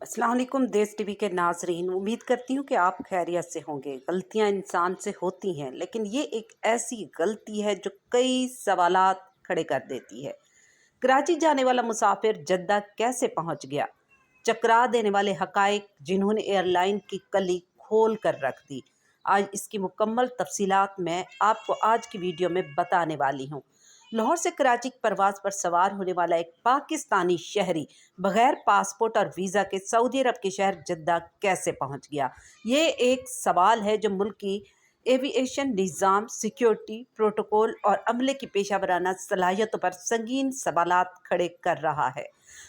अस्सलाम वालेकुम देश टीवी के नाजरीन, उम्मीद करती हूँ कि आप खैरियत से होंगे। गलतियाँ इंसान से होती हैं, लेकिन ये एक ऐसी गलती है जो कई सवालात खड़े कर देती है। कराची जाने वाला मुसाफिर जद्दा कैसे पहुँच गया? चकरा देने वाले हकाइक जिन्होंने एयरलाइन की कली खोल कर रख दी। आज इसकी मुकम्मल तफसीलात मैं आपको आज की वीडियो में बताने वाली हूँ। लाहौर से कराची की परवाज़ पर सवार होने वाला एक पाकिस्तानी शहरी बगैर पासपोर्ट और वीज़ा के सऊदी अरब के शहर जद्दा कैसे पहुंच गया? ये एक सवाल है जो मुल्क की एविएशन निज़ाम, सिक्योरिटी प्रोटोकॉल और अमले की पेशा वराना सलाहियतों पर संगीन सवालात खड़े कर रहा है।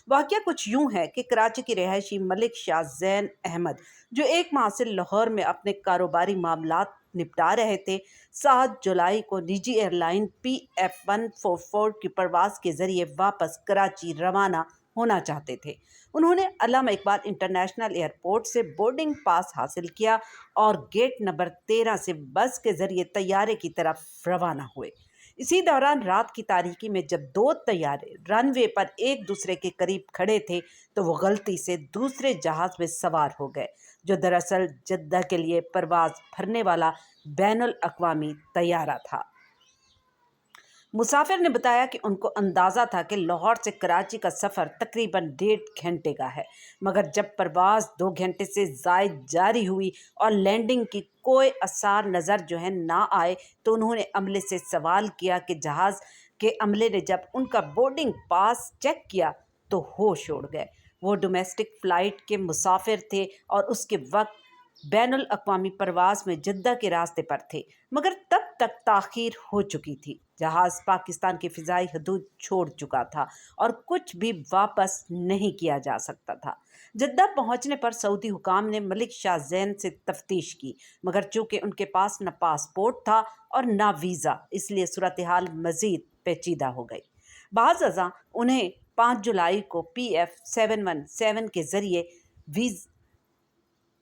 वाक़या कुछ यूँ है कि कराची की रिहायशी मलिक शाह ज़ैन अहमद, जो एक माह से लाहौर में अपने कारोबारी मामलात निपटा रहे थे, 7 जुलाई को निजी एयरलाइन PF144 की परवाज़ के ज़रिए वापस कराची रवाना होना चाहते थे। उन्होंने अल्लामा इकबाल इंटरनेशनल एयरपोर्ट से बोर्डिंग पास हासिल किया और गेट नंबर 13 से बस के ज़रिए तैयारे की तरफ रवाना हुए। इसी दौरान रात की तारीकी में जब दो तैयारे रनवे पर एक दूसरे के करीब खड़े थे, तो वो गलती से दूसरे जहाज़ में सवार हो गए, जो दरअसल जद्दा के लिए परवाज़ भरने वाला बैनुल अक़वामी तैयारा था। मुसाफिर ने बताया कि उनको अंदाज़ा था कि लाहौर से कराची का सफ़र तकरीबन 1.5 घंटे का है, मगर जब परवाज़ 2 घंटे से ज़ायद जारी हुई और लैंडिंग की कोई आसार नज़र ना आए, तो उन्होंने अमले से सवाल किया कि जहाज़ के अमले ने जब उनका बोर्डिंग पास चेक किया तो होश उड़ गए। वो डोमेस्टिक फ़्लाइट के मुसाफिर थे और उसके वक्त बैनुल अक़वामी परवाज़ में जद्दा के रास्ते पर थे, मगर तब तक ताख़ीर हो चुकी थी। जहाज़ पाकिस्तान की फ़िज़ाई हदूद छोड़ चुका था और कुछ भी वापस नहीं किया जा सकता था। जद्दा पहुंचने पर सऊदी हुकाम ने मलिक शाह ज़ैन से तफ्तीश की, मगर चूँकि उनके पास न पासपोर्ट था और न वीज़ा, इसलिए सूरत हाल मज़ीद पेचीदा हो गई। बाज़ उन्हें 5 जुलाई को PF717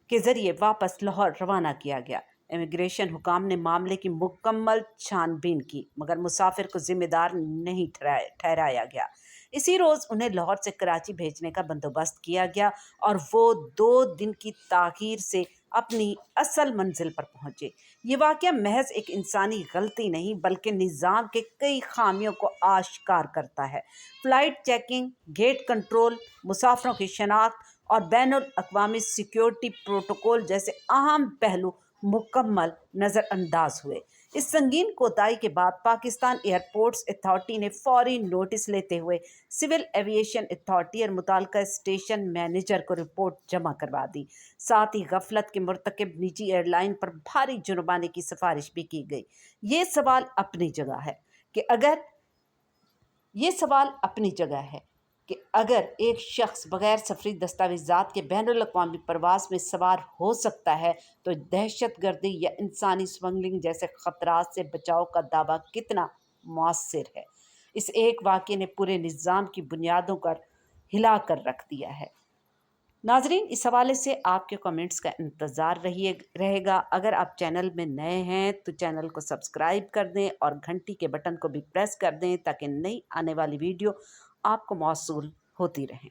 के ज़रिए वापस लाहौर रवाना किया गया। इमिग्रेशन हुकाम ने मामले की मुकम्मल छानबीन की, मगर मुसाफिर को ज़िम्मेदार नहीं ठहराया गया। इसी रोज़ उन्हें लाहौर से कराची भेजने का बंदोबस्त किया गया और वो 2 दिन की ताख़ीर से अपनी असल मंजिल पर पहुँचे। ये वाक़या महज एक इंसानी गलती नहीं, बल्कि निज़ाम के कई खामियों को आश्कार करता है। फ़्लाइट चेकिंग, गेट कंट्रोल, मुसाफिरों की शनाख्त और बैनुल अक़वामी सिक्योरिटी प्रोटोकॉल जैसे अहम पहलू मुकम्मल नज़रअंदाज हुए। इस संगीन कोताही के बाद पाकिस्तान एयरपोर्ट्स अथॉरिटी ने फौरी नोटिस लेते हुए सिविल एविएशन अथॉरिटी और मुताल्लिका स्टेशन मैनेजर को रिपोर्ट जमा करवा दी। साथ ही गफलत के मुर्तकिब निजी एयरलाइन पर भारी जुर्माने की सिफारिश भी की गई। ये सवाल अपनी जगह है कि अगर ये सवाल अपनी जगह है कि अगर एक शख्स बग़ैर सफरी दस्तावेज़ात के बैनुल अक़वामी परवाज़ में सवार हो सकता है, तो दहशत गर्दी या इंसानी स्मगलिंग जैसे ख़तरात से बचाव का दावा कितना मौसर है। इस एक वाक़ये ने पूरे निज़ाम की बुनियादों पर हिला कर रख दिया है। नाजरीन, इस हवाले से आपके कमेंट्स का इंतज़ार रहेगा। अगर आप चैनल में नए हैं तो चैनल को सब्सक्राइब कर दें और घंटी के बटन को भी प्रेस कर दें, ताकि नई आने वाली वीडियो आपको मौसूल होती रहें।